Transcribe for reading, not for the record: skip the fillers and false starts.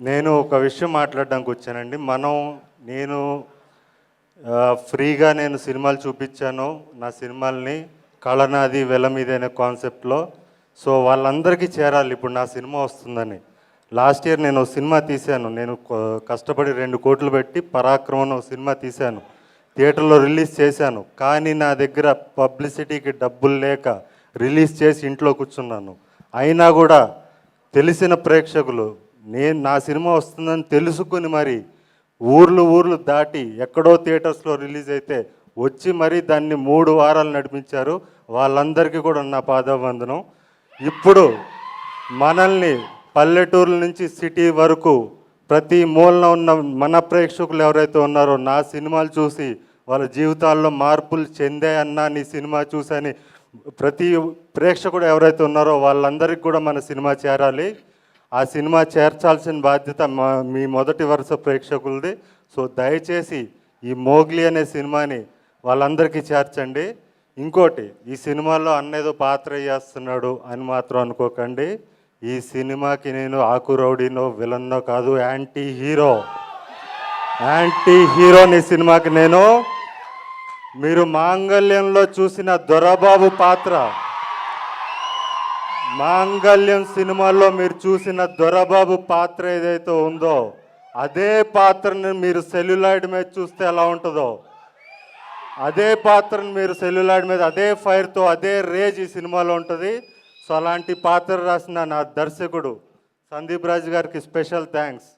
నేను ఒక విషయం మాట్లాడడానికి వచ్చానండి. నేను ఫ్రీగా సినిమాలు చూపించాను. నా సినిమాల్ని కళనాది వెలమీది అనే కాన్సెప్ట్లో. సో వాళ్ళందరికీ చేరాలి ఇప్పుడు నా సినిమా వస్తుందని. లాస్ట్ ఇయర్ నేను ఒక సినిమా తీశాను. నేను కష్టపడి 2 కోట్లు పెట్టి పరాక్రమం ఒక సినిమా తీశాను. థియేటర్లో రిలీజ్ చేశాను. కానీ నా దగ్గర పబ్లిసిటీకి డబ్బులు లేక రిలీజ్ చేసి ఇంట్లో కూర్చున్నాను. అయినా కూడా తెలిసిన ప్రేక్షకులు నా సినిమా వస్తుందని తెలుసుకుని మరి ఊర్లు దాటి ఎక్కడో థియేటర్స్లో రిలీజ్ అయితే వచ్చి మరీ దాన్ని 3 వారాలు నడిపించారు. వాళ్ళందరికీ కూడా నా పాదావందనం. ఇప్పుడు మనల్ని పల్లెటూర్ల నుంచి సిటీ వరకు ప్రతి మూలన ఉన్న మన ప్రేక్షకులు ఎవరైతే ఉన్నారో నా సినిమాలు చూసి వాళ్ళ జీవితాల్లో మార్పులు చెందాయన్నా నీ సినిమా చూసని ప్రతి ప్రేక్షకుడు ఎవరైతే ఉన్నారో వాళ్ళందరికీ కూడా మన సినిమా చేరాలి. ఆ సినిమా చేర్చాల్సిన బాధ్యత మీ మొదటి వరుస ప్రేక్షకులది. సో దయచేసి ఈ మోగ్లీ అనే సినిమాని వాళ్ళందరికీ చేర్చండి. ఇంకోటి, ఈ సినిమాలో అన్నేదో పాత్ర చేస్తున్నాడు అని మాత్రం అనుకోకండి. ఈ సినిమాకి నేను ఆకు రౌడీనో విలన్నో కాదు, యాంటీ హీరోని సినిమాకి నేను. మీరు మాంగళ్యంలో చూసిన దొరబాబు పాత్ర, మాంగళ్యం సినిమాలో మీరు చూసిన దొరబాబు పాత్ర ఏదైతే ఉందో అదే పాత్రని మీరు సెల్యులాయిడ్ మీద చూస్తే ఎలా ఉంటుందో అదే పాత్రను మీరు సెల్యులాయిడ్ మీద అదే ఫైర్తో అదే రేజ్ ఈ సినిమాలో ఉంటుంది. సో అలాంటి పాత్ర రాసిన నా దర్శకుడు సందీప్ రాజ్ గారికి స్పెషల్ థ్యాంక్స్.